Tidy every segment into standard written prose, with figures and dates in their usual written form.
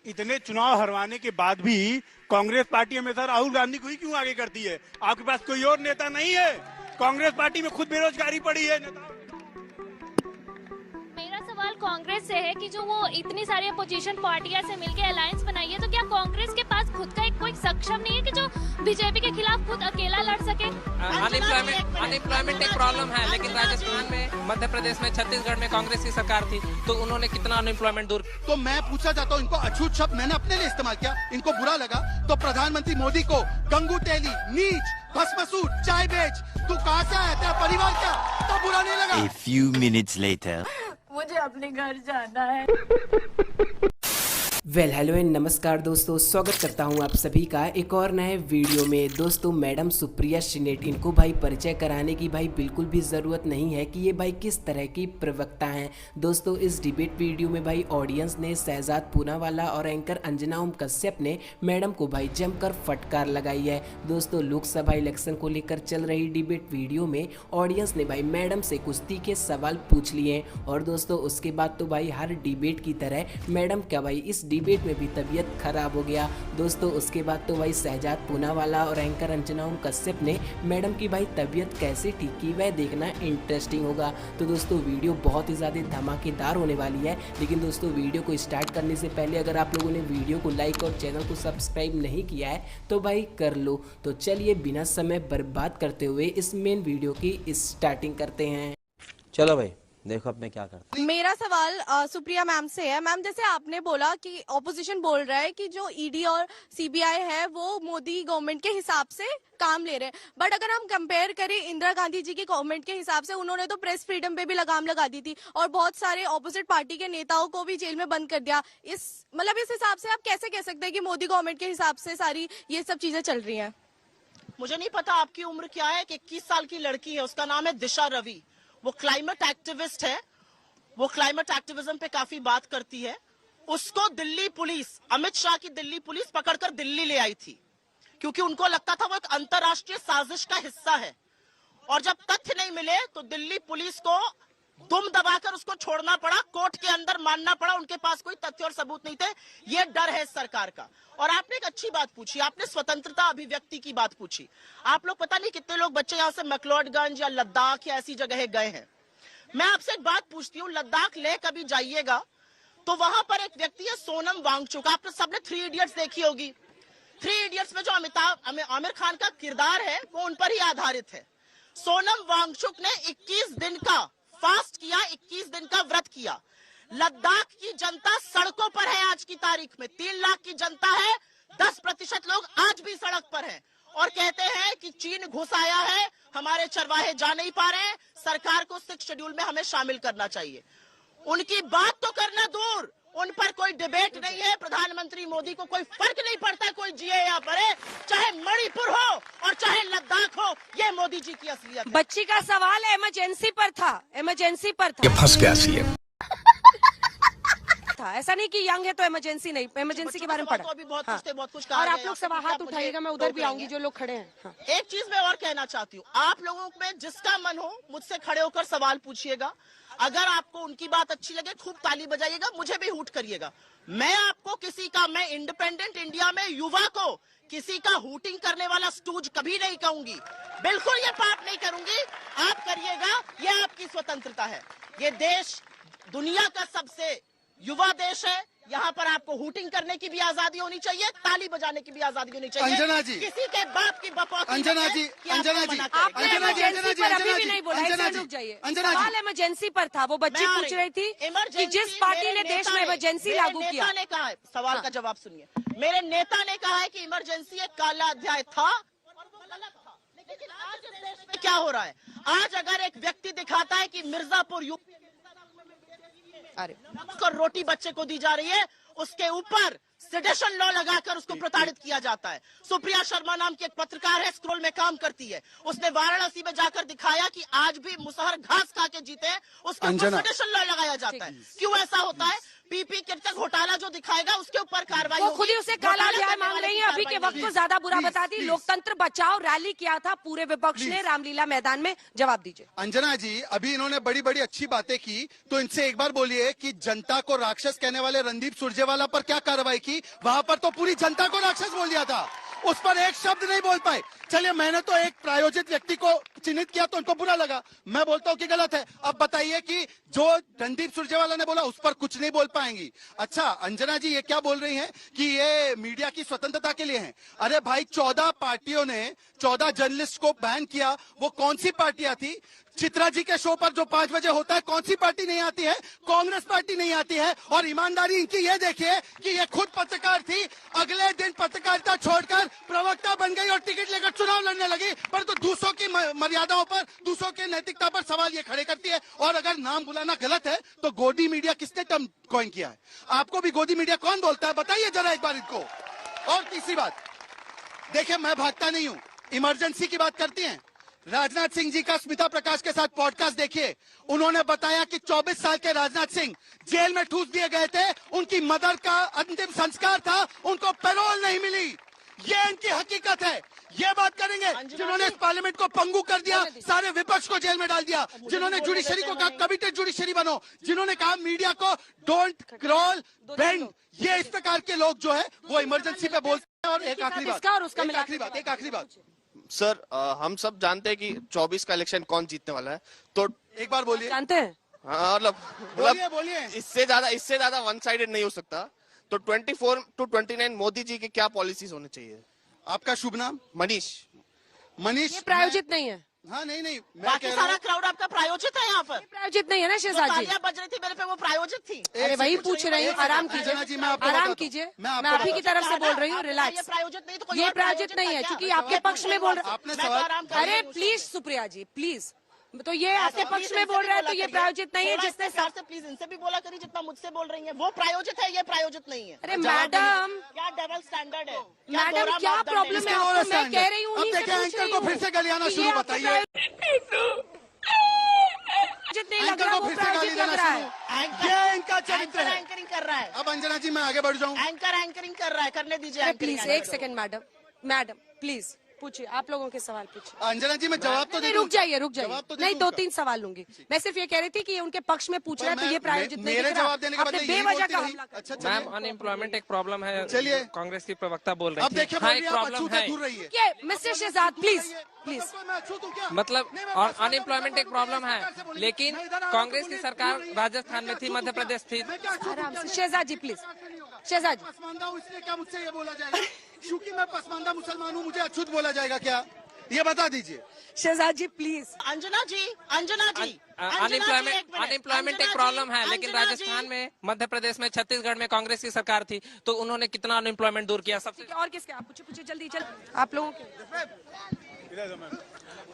इतने चुनाव हरवाने के बाद भी कांग्रेस पार्टी हमेशा राहुल गांधी को ही क्यों आगे करती है? आपके पास कोई और नेता नहीं है? कांग्रेस पार्टी में खुद बेरोजगारी पड़ी है। मेरा सवाल कांग्रेस से है कि जो वो इतनी सारी अपोजिशन पार्टियां से मिलकर अलायंस बनाई है, तो क्या कांग्रेस के पास खुद का कोई सक्षम नहीं है कि जो बीजेपी के खिलाफ खुद अकेला लड़ सके? अनएम्प्लॉयमेंट एक प्रॉब्लम है, लेकिन राजस्थान में, मध्य प्रदेश में, छत्तीसगढ़ में कांग्रेस की सरकार थी, तो उन्होंने कितना अनएम्प्लॉयमेंट दूर। तो मैं पूछना चाहता हूँ, इनको अछूत शब्द मैंने अपने लिए इस्तेमाल किया, इनको बुरा लगा तो प्रधानमंत्री मोदी को गंगू टेली, नीच, भस्मासुर, चाय बेच, तू कहाँ से आया, तेरा परिवार क्या, तो बुरा नहीं लगा? A few minutes later. मुझे अपने घर जाना है। हेलो एंड नमस्कार दोस्तों, स्वागत करता हूं आप सभी का एक और नए वीडियो में। दोस्तों, मैडम सुप्रिया श्रीनेट, इनको भाई परिचय कराने की भाई बिल्कुल भी ज़रूरत नहीं है कि ये भाई किस तरह की प्रवक्ता हैं। दोस्तों, इस डिबेट वीडियो में भाई ऑडियंस ने शहजाद पूनावाला और एंकर अंजना ओम कश्यप ने मैडम को भाई जमकर फटकार लगाई है। दोस्तों, लोकसभा इलेक्शन को लेकर चल रही डिबेट वीडियो में ऑडियंस ने भाई मैडम से कुश्ती के सवाल पूछ लिए और दोस्तों उसके बाद तो भाई हर डिबेट की तरह मैडम का भाई इस डिबेट में भी तबीयत खराब हो गया। दोस्तों, उसके बाद तो भाई शहजाद पूनावाला और एंकर अंजना ओम कश्यप ने मैडम की भाई तबीयत कैसे ठीक की वह देखना इंटरेस्टिंग होगा। तो दोस्तों, वीडियो बहुत ही ज़्यादा धमाकेदार होने वाली है। लेकिन दोस्तों, वीडियो को स्टार्ट करने से पहले अगर आप लोगों ने वीडियो को लाइक और चैनल को सब्सक्राइब नहीं किया है तो भाई कर लो। तो चलिए बिना समय बर्बाद करते हुए इस मेन वीडियो की स्टार्टिंग करते हैं। चलो भाई, देखो अब मैं क्या करता। मेरा सवाल सुप्रिया मैम से है। मैम, जैसे आपने बोला कि ऑपोजिशन बोल रहा है कि जो ईडी और सीबीआई है वो मोदी गवर्नमेंट के हिसाब से काम ले रहे हैं, बट अगर हम कंपेयर करें इंदिरा गांधी जी की गवर्नमेंट के हिसाब से, उन्होंने तो प्रेस फ्रीडम पे भी लगाम लगा दी थी और बहुत सारे ऑपोजिट पार्टी के नेताओं को भी जेल में बंद कर दिया। इस हिसाब से आप कैसे कह सकते हैं कि मोदी गवर्नमेंट के हिसाब से सारी ये सब चीजें चल रही हैं? मुझे नहीं पता आपकी उम्र क्या है। 21 साल की लड़की है, उसका नाम है दिशा रवि। वो क्लाइमेट एक्टिविस्ट है, वो क्लाइमेट एक्टिविज्म पे काफी बात करती है। उसको दिल्ली पुलिस, अमित शाह की दिल्ली पुलिस पकड़कर दिल्ली ले आई थी क्योंकि उनको लगता था वो एक अंतरराष्ट्रीय साजिश का हिस्सा है। और जब तथ्य नहीं मिले तो दिल्ली पुलिस को दुम दबाकर उसको छोड़ना पड़ा, कोर्ट के अंदर मानना पड़ा। उनके पास कोई तथ्य और सबूत नहीं थे। ये डर है इस सरकार का। और आपने एक अच्छी बात पूछी, आपने स्वतंत्रता अभिव्यक्ति की बात पूछी। आप लोग पता नहीं कितने लोग बच्चे यहाँ से मैक्लोडगंज या लद्दाख या ऐसी जगह गए हैं। मैं आपसे एक बात पूछती हूँ, लद्दाख ले कभी जाइएगा तो वहां पर एक व्यक्ति है सोनम वांगचुक। आपने सबने 3 इडियट्स देखी होगी। 3 इडियट्स में जो आमिर खान का किरदार है वो उन पर ही आधारित है। सोनम वांगचुक ने 21 दिन का फास्ट किया, 21 दिन का व्रत किया। लद्दाख की जनता सड़कों पर है आज की तारीख में। 3 लाख की जनता है, 10% लोग आज भी सड़क पर हैं और कहते हैं कि चीन घुस आया है, हमारे चरवाहे जा नहीं पा रहे हैं, सरकार को 6 शेड्यूल में हमें शामिल करना चाहिए। उनकी बात तो करना दूर, उन पर कोई डिबेट नहीं है। प्रधानमंत्री मोदी को कोई फर्क नहीं पड़ता कोई जिए या मरे, चाहे मणिपुर हो और चाहे लद्दाख हो। ये मोदी जी की असलियत है। बच्ची का सवाल इमरजेंसी पर था, इमरजेंसी पर था। ये फंस गया सीएम। ऐसा नहीं कि यंग है तो इमरजेंसी नहीं, इमरजेंसी के बारे में पढ़ा। तो अभी बहुत हाँ। कुछ बहुत कुछ और आप लोग सब हाथ उठाइएगा, मैं उधर भी आऊंगी जो लोग खड़े हैं। हाँ। एक चीज मैं और कहना चाहती हूँ, आप लोगों में जिसका मन हो मुझसे खड़े होकर सवाल पूछिएगा। अगर आपको उनकी बात अच्छी लगे खूब ताली बजाइएगा, मुझे भी हूट करिएगा। मैं आपको किसी का, मैं इंडिपेंडेंट इंडिया में युवा को किसी का हूटिंग करने वाला स्टूज कभी नहीं कहूंगी। बिल्कुल ये पाप नहीं करूंगी। आप करिएगा, ये आपकी स्वतंत्रता है। ये देश दुनिया का सबसे युवा देश है। यहाँ पर आपको हूटिंग करने की भी आजादी होनी चाहिए, ताली बजाने की भी आजादी होनी चाहिए। अंजना जी, किसी के बाप की बकौती अंजना जी, अंजना जी, आपने इमरजेंसी पर अभी भी नहीं बोला, इससे रुक जाइए। सवाल इमरजेंसी पर था। वो बच्ची पूछ रही थी कि जिस पार्टी ने देश में इमरजेंसी लागू किया। नेता ने कहा है, सवाल का जवाब सुनिए। मेरे नेता ने कहा है कि इमरजेंसी एक काला अध्याय था, लेकिन आज इस देश में क्या हो रहा है? आज अगर एक व्यक्ति दिखाता है कि मिर्जापुर यूपी उसको रोटी बच्चे को दी जा रही है, उसके ऊपर सेडेशन लॉ लगाकर उसको प्रताड़ित किया जाता है। सुप्रिया शर्मा नाम की एक पत्रकार है, स्क्रोल में काम करती है। उसने वाराणसी में जाकर दिखाया कि आज भी मुसहर घास खा के जीते हैं, उसके ऊपर सेडेशन लॉ लगाया जाता है। क्यों ऐसा होता है? पीपी किट का घोटाला जो दिखाएगा उसके ऊपर कार्रवाई वो होगी। खुद ही उसे काला घोटाला अध्याय करने मांग वाले रही की है। अभी के कार्रवाई वक्त को नहीं। ज्यादा बुरा Please, बता दी। please. लोकतंत्र बचाओ रैली किया था पूरे विपक्ष ने रामलीला मैदान में। जवाब दीजिए। अंजना जी, अभी इन्होंने बड़ी बड़ी अच्छी बातें की, तो इनसे एक बार बोलिए कि जनता को राक्षस कहने वाले रणदीप सुरजेवाला पर क्या कार्रवाई की? वहां पर तो पूरी जनता को राक्षस बोल दिया था, उस पर एक शब्द नहीं बोल पाए। चलिए, मैंने तो एक प्रायोजित व्यक्ति को चिन्हित किया तो उनको बुरा लगा, मैं बोलता हूँ कि गलत है। अब बताइए कि जो रणदीप सुरजेवाला ने बोला उस पर कुछ नहीं बोल पाएंगी। अच्छा, अंजना जी ये क्या बोल रही हैं कि ये मीडिया की स्वतंत्रता के लिए है। अरे भाई, 14 पार्टियों ने 14 जर्नलिस्ट को बैन किया, वो कौन सी पार्टियां थी? चित्रा जी के शो पर जो 5 बजे होता है, कौन सी पार्टी नहीं आती है? कांग्रेस पार्टी नहीं आती है। और ईमानदारी इनकी ये देखिए कि ये खुद पत्रकार थी, अगले दिन पत्रकारिता छोड़कर प्रवक्ता बन गई और टिकट लेकर चुनाव लड़ने लगी, परंतु दूसरों की मर्यादाओं पर, दूसरों की नैतिकता पर सवाल ये खड़े करती है। और अगर नाम बुलाना गलत है तो गोदी मीडिया किसने टर्म कॉइन किया है? आपको भी गोदी मीडिया कौन बोलता है? बताइए जरा एक बार इनको। और तीसरी बात, देखिए मैं भागता नहीं हूं, इमरजेंसी की बात करती हैं। राजनाथ सिंह जी का स्मिता प्रकाश के साथ पॉडकास्ट देखिए, उन्होंने बताया कि 24 साल के राजनाथ सिंह जेल में ठूस दिए गए थे, उनकी मदर का अंतिम संस्कार था, उनको पैरोल नहीं मिली। ये इनकी हकीकत है। ये बात करेंगे जिन्होंने इस पार्लियामेंट को पंगु कर दिया, सारे विपक्ष को जेल में डाल दिया, जिन्होंने जुडिशरी को कहा कमिटेड जुडिशरी बनो, जिन्होंने कहा मीडिया को डोंट क्रॉल बेंड। ये इस प्रकार के लोग जो है वो इमरजेंसी पे बोलते हैं। और एक आखिरी बात, सर, हम सब जानते हैं कि 24 का इलेक्शन कौन जीतने वाला है, तो एक बार बोलिए। जानते हैं? हाँ, मतलब बोलिए। इससे ज्यादा वन साइडेड नहीं हो सकता। तो 24 to 29 मोदी जी की क्या पॉलिसीज होनी चाहिए? आपका शुभ नाम? मनीष। ये प्रायोजित नहीं है। हाँ, नहीं, मैं बाकी कह रहा सारा हूँ, क्राउड आपका प्रायोजित है यहाँ पर। प्रायोजित नहीं है ना शहजाद जी? तालियां बज रही थी मेरे पे, वो प्रायोजित थी। अरे वही पूछ रही हूँ, आराम कीजिए, आराम कीजिए। मैं आप ही की तरफ से बोल रही हूँ, ये रिलैक्स। प्रायोजित नहीं तो कोई ये और प्रायोजित नहीं है, क्योंकि आपके पक्ष में बोल रहे। आपने मैं तो सवाल, आराम कर रही अरे हूँ। Please Supriya ji, please. तो ये आपके पक्ष में बोल रहा है, तो ये प्रायोजित नहीं है। जिसने से प्लीज इनसे भी बोला करिए जितना मुझसे बोल रही है। वो प्रायोजित है, ये प्रायोजित नहीं है। अरे मैडम, क्या डबल स्टैंडर्ड है? मैडम क्या प्रॉब्लम है आपको? मैं कह रही हूँ, अब देखिए एंकर को फिर से गाली आना शुरू, बताइए। नहीं लग एंकर रहा, को वो फिर से गाली प्रायोजित लग देना रहा है। शुरू। ये इनका चरित्र है। एंकरिंग कर रहा है। अब अंजना जी मैं आगे बढ़ जाऊँ। एंकरिंग कर रहा है, करने दीजिए। प्लीज एक सेकंड मैडम प्लीज पूछिए, आप लोगों के सवाल पूछिए। अंजना जी मैं जवाब तो दे नहीं, दूं। रुक जाइए जवाब तो दे नहीं, दूंगा। 2-3 सवाल लूंगी। मैं सिर्फ ये कह रही थी कि ये उनके पक्ष में पूछ रहा है, तो ये प्रायोजित नहीं मेरे दिख रहा। जवाब देने के आपने बदले यही बेवजह बोलती का रही। हमला कर अच्छा, मैम, चलिए। अनएम्प्लॉयमेंट एक प्रॉब्लम है। चलिए। कांग्रेस की प्रवक्ता बोल रही अब थी। देखिए हाँ, बोलिए, एक आप प्रॉब्लम अछूत है, है। दूर रहिए। ये मिस्टर शहजाद प्लीज। मैं अछूत हूं क्या? मतलब नहीं, मैं और पसमानदा अनएम्प्लॉयमेंट हूं, एक प्रॉब्लम मैं है, सरकार से बोलिए। लेकिन मैं इधर आ रहा हूं, कांग्रेस तो की बोलिए, सरकार दूर रहिए। राजस्थान में थी, मैं मध्य क्या प्रदेश थी। मैं क्या अछूत हूं आराम क्या? से शहजाद जी प्लीज। शहजाद जी पसमानदा हूं इसलिए क्या मुझसे ये बोला जाएगा? क्योंकि मैं पसमानदा मुसलमान हूं मुझे अछूत बोला जाएगा क्या? ये बता दीजिए। शहजाद जी प्लीज। अंजना जी अनएम्प्लॉयमेंट एक प्रॉब्लम है, लेकिन राजस्थान में, मध्य प्रदेश में, छत्तीसगढ़ में कांग्रेस की सरकार थी, तो उन्होंने कितना अनएम्प्लॉयमेंट दूर किया? सबसे और किसके? आप पूछिए जल्दी आप लोगों के।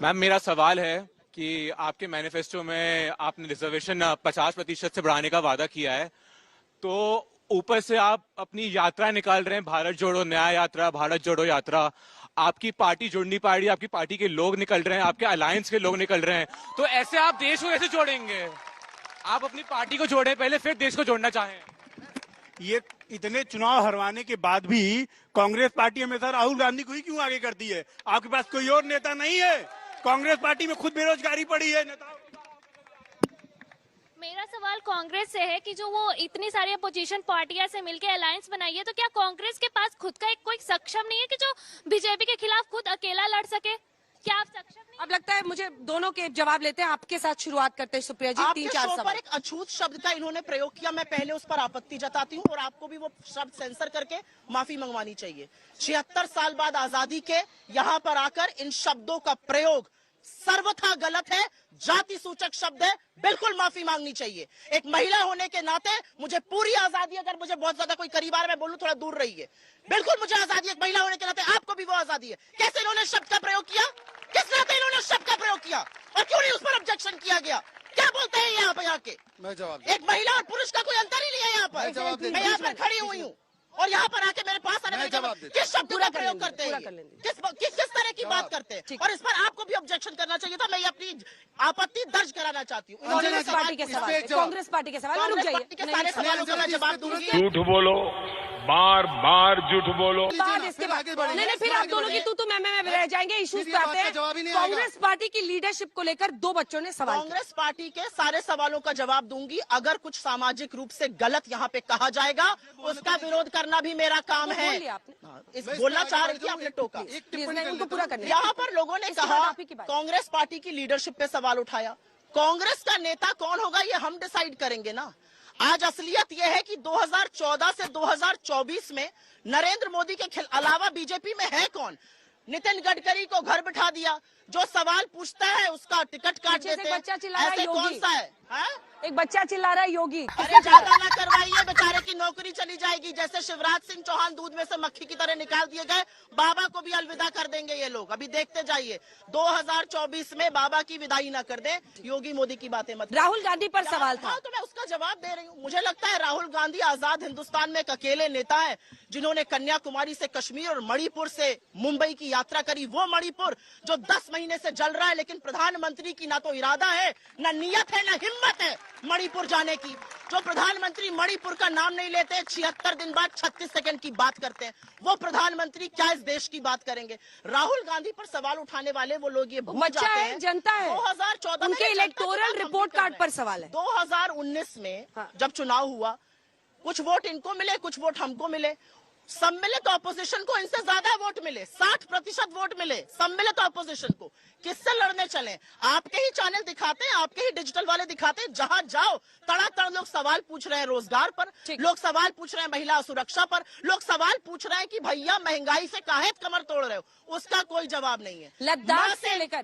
मैम मेरा सवाल है कि आपके मैनिफेस्टो में आपने रिजर्वेशन 50% से बढ़ाने का वादा किया है, तो ऊपर से आप अपनी यात्रा निकाल रहे हैं, भारत जोड़ो न्याय यात्रा, भारत जोड़ो यात्रा। आपकी पार्टी जुड़ नहीं पा रही, आपकी पार्टी के लोग निकल रहे हैं, आपके अलायंस के लोग निकल रहे हैं, तो ऐसे आप देश को कैसे जोड़ेंगे? आप अपनी पार्टी को जोड़े पहले, फिर देश को जोड़ना चाहें। ये इतने चुनाव हरवाने के बाद भी कांग्रेस पार्टी हमेशा राहुल गांधी को ही क्यों आगे करती है? आपके पास कोई और नेता नहीं है? कांग्रेस पार्टी में खुद बेरोजगारी पड़ी है। मेरा सवाल कांग्रेस से है कि जो वो इतनी सारी अपोजिशन पार्टियां से मिलकर अलायंस बनाई है, तो क्या कांग्रेस के पास खुद का कोई सक्षम नहीं है कि जो बीजेपी के खिलाफ खुद अकेला लड़ सके? क्या आप सक्षम नहीं? अब लगता है मुझे दोनों के जवाब लेते हैं। आपके साथ शुरुआत करते हैं सुप्रिया जी। आपके 3-4 शो पर सवाल। एक अछूत शब्द का इन्होंने प्रयोग किया, मैं पहले उस पर आपत्ति जताती हूँ और आपको भी वो शब्द सेंसर करके माफी मंगवानी चाहिए। 76 साल बाद आजादी के यहाँ पर आकर इन शब्दों का प्रयोग सर्वथा गलत है, जाति सूचक शब्द है, बिल्कुल माफी मांगनी चाहिए। एक महिला होने के नाते मुझे पूरी आजादी, अगर मुझे बहुत ज्यादा कोई करीब आ रहा है मैं बोलूं थोड़ा दूर रहिए, बिल्कुल मुझे आजादी, एक महिला होने के नाते आपको भी वो आजादी है। कैसे इन्होंने शब्द का प्रयोग किया? किस नाते इन्होंने शब्द का प्रयोग किया और क्यों नहीं उस पर ऑब्जेक्शन किया गया? क्या बोलते हैं यहाँ पे आके? मैं जवाब एक महिला और पुरुष का कोई अंतर ही नहीं है यहाँ पर। मैं यहाँ पर खड़ी हुई हूँ, और यहाँ पर आके मेरे पास आने मैं वाले जवाब देता किस शब्द पूरा का कर प्रयोग लेंगे, करते पूरा हैं कर ये? लेंगे। किस तरह की बात करते हैं? और इस पर आपको भी ऑब्जेक्शन करना चाहिए था। मैं ये अपनी आपत्ति दर्ज कराना चाहती हूँ। कांग्रेस पार्टी के सवाल पे, कांग्रेस पार्टी के सवाल में रुक कांग्रेस जाइए। पार्टी के सारे सवालों का मैं जवाब दूंगी। झूठ बोलो, बार बार झूठ बोलो। बाद इसके बाद नहीं, फिर आप दोनों की तू मैं रह जाएंगे। इश्यूज पे आते हैं। कांग्रेस पार्टी की लीडरशिप को लेकर 2 बच्चों ने सवाल किया। कांग्रेस पार्टी के सारे सवालों का जवाब दूंगी। अगर कुछ सामाजिक रूप से गलत यहाँ पे कहा जाएगा, उसका विरोध करना भी मेरा काम है। बोल लिया आपने। इस बोलना चाह रही थी, आपने टोका। प्लीज मैं उनको पूरा करने यहाँ पर लोगों ने इसके बाद कहा आप ही की बात। कांग्रेस पार्टी की लीडरशिप पे सवाल उठाया। कांग्रेस का नेता कौन होगा ये हम डिसाइड करेंगे ना। आज असलियत यह है कि 2014 से 2024 में नरेंद्र मोदी के अलावा बीजेपी में है कौन? नितिन गडकरी को घर बिठा दिया। जो सवाल पूछता है उसका टिकट काट पीछे से देते हैं। बच्चा चिल्ला रहा है, ऐसे कौन योगी। सा है? एक बच्चा चिल्ला रहा है योगी। अरे ज्यादा ना करवाइए, बेचारे की नौकरी चली जाएगी। जैसे शिवराज सिंह चौहान दूध में से मक्खी की तरह निकाल दिए गए, बाबा को भी अलविदा कर देंगे ये लोग। अभी देखते जाइए, 2024 में बाबा की विदाई ना कर दे। योगी मोदी की बातें मत। राहुल गांधी पर सवाल था। हाँ, तो मैं उसका जवाब दे रही हूँ। मुझे लगता है राहुल गांधी आजाद हिंदुस्तान में एक अकेले नेता है जिन्होंने कन्याकुमारी से कश्मीर और मणिपुर से मुंबई की यात्रा करी। वो मणिपुर जो 10 महीने से जल रहा है, लेकिन प्रधानमंत्री की ना तो इरादा है, ना नियत है, ना हिम्मत है मणिपुर जाने की। जो प्रधानमंत्री मणिपुर का नाम नहीं लेते, 76 दिन बाद 36 सेकंड की बात करते हैं, वो प्रधानमंत्री क्या इस देश की बात करेंगे? राहुल गांधी पर सवाल उठाने वाले वो लोग ये भूल बच्चा जाते है, हैं। जनता है। 2014 उनके इलेक्टोरल रिपोर्ट कार्ड पर सवाल है। 2019 में जब चुनाव हुआ, कुछ वोट इनको मिले, कुछ वोट हमको मिले। सम्मिलित ऑपोजिशन को इनसे ज्यादा वोट मिले, 60% वोट मिले सम्मिलित ऑपोजिशन को। किससे लड़ने चले? आपके ही चैनल दिखाते हैं, आपके ही डिजिटल वाले दिखाते हैं। जहां जाओ तड़ातड़ लोग सवाल पूछ रहे हैं रोजगार पर, लोग सवाल पूछ रहे हैं महिला सुरक्षा पर, लोग सवाल पूछ रहे हैं कि भैया महंगाई से काहे कमर तोड़ रहे हो। उसका कोई जवाब नहीं है। लद्दाख से लेकर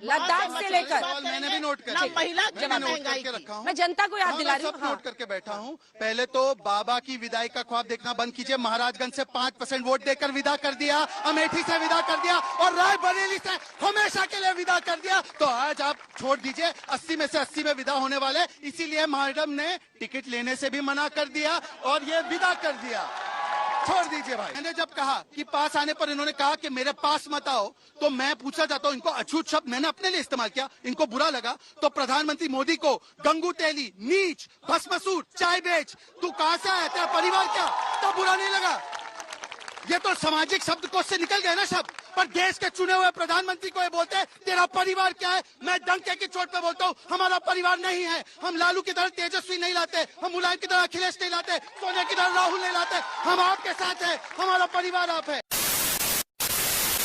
मैंने भी नोट ना महिला महंगाई रखा हूँ। मैं जनता को याद दिला रही सब हूँ। नोट करके बैठा हूँ। पहले तो बाबा की विदाई का ख्वाब देखना बंद कीजिए। महाराजगंज से 5% वोट देकर विदा कर दिया, अमेठी से विदा कर दिया और रायबरेली से हमेशा के लिए विदा कर दिया। तो आज आप छोड़ दीजिए, 80 में से 80 में विदा होने वाले। इसीलिए मैडम ने टिकट लेने से भी मना कर दिया और ये विदा कर दिया। छोड़ दीजिए भाई। मैंने जब कहा कि पास आने पर इन्होंने कहा कि मेरे पास मत आओ, तो मैं पूछा जाता हूँ, इनको अछूत शब्द मैंने अपने लिए इस्तेमाल किया, इनको बुरा लगा तो प्रधानमंत्री मोदी को गंगू तेली, नीच, भस्मसूर, चाय बेच, तू कहां से आया, तेरा परिवार क्या, तो बुरा नहीं लगा। ये तो सामाजिक शब्दकोश से निकल गए ना शब्द। पर देश के चुने हुए प्रधानमंत्री को ये बोलते हैं तेरा परिवार क्या है। मैं डंके की चोट पे बोलता हूँ, हमारा परिवार नहीं है। हम लालू की तरह तेजस्वी नहीं लाते, हम मुलायम की तरह अखिलेश नहीं लाते, सोनिया की तरह राहुल नहीं लाते। हम आपके साथ है, हमारा परिवार आप है।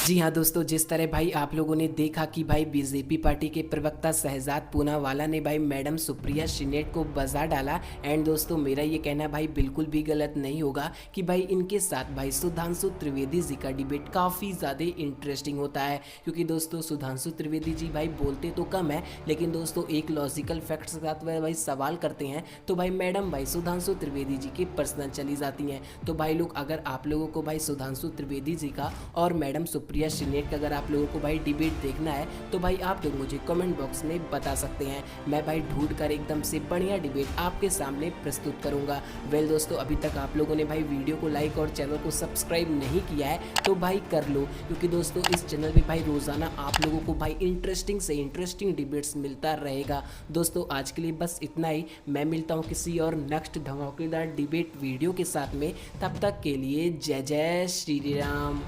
जी हाँ दोस्तों, जिस तरह भाई आप लोगों ने देखा कि भाई बीजेपी पार्टी के प्रवक्ता शहजाद पूनावाला ने भाई मैडम सुप्रिया श्रीनेट को बजा डाला। एंड दोस्तों मेरा ये कहना भाई बिल्कुल भी गलत नहीं होगा कि भाई इनके साथ भाई सुधांशु त्रिवेदी जी का डिबेट काफ़ी ज़्यादा इंटरेस्टिंग होता है। क्योंकि दोस्तों सुधांशु त्रिवेदी जी भाई बोलते तो कम है, लेकिन दोस्तों एक लॉजिकल फैक्ट्स के साथ वह भाई सवाल करते हैं तो भाई मैडम भाई सुधांशु त्रिवेदी जी के पर्सनल चली जाती हैं। तो भाई लोग, अगर आप लोगों को भाई सुधांशु त्रिवेदी जी का और मैडम सुप्रिया श्रीनेट का अगर आप लोगों को भाई डिबेट देखना है तो भाई आप लोग मुझे कमेंट बॉक्स में बता सकते हैं। मैं भाई ढूंढ कर एकदम से बढ़िया डिबेट आपके सामने प्रस्तुत करूंगा। वेल दोस्तों, अभी तक आप लोगों ने भाई वीडियो को लाइक और चैनल को सब्सक्राइब नहीं किया है तो भाई कर लो, क्योंकि दोस्तों इस चैनल पे भाई रोजाना आप लोगों को भाई इंटरेस्टिंग से इंटरेस्टिंग डिबेट्स मिलता रहेगा। दोस्तों आज के लिए बस इतना ही। मैं मिलता हूँ किसी और नेक्स्ट धमाकेदार डिबेट वीडियो के साथ में। तब तक के लिए जय जय श्री राम।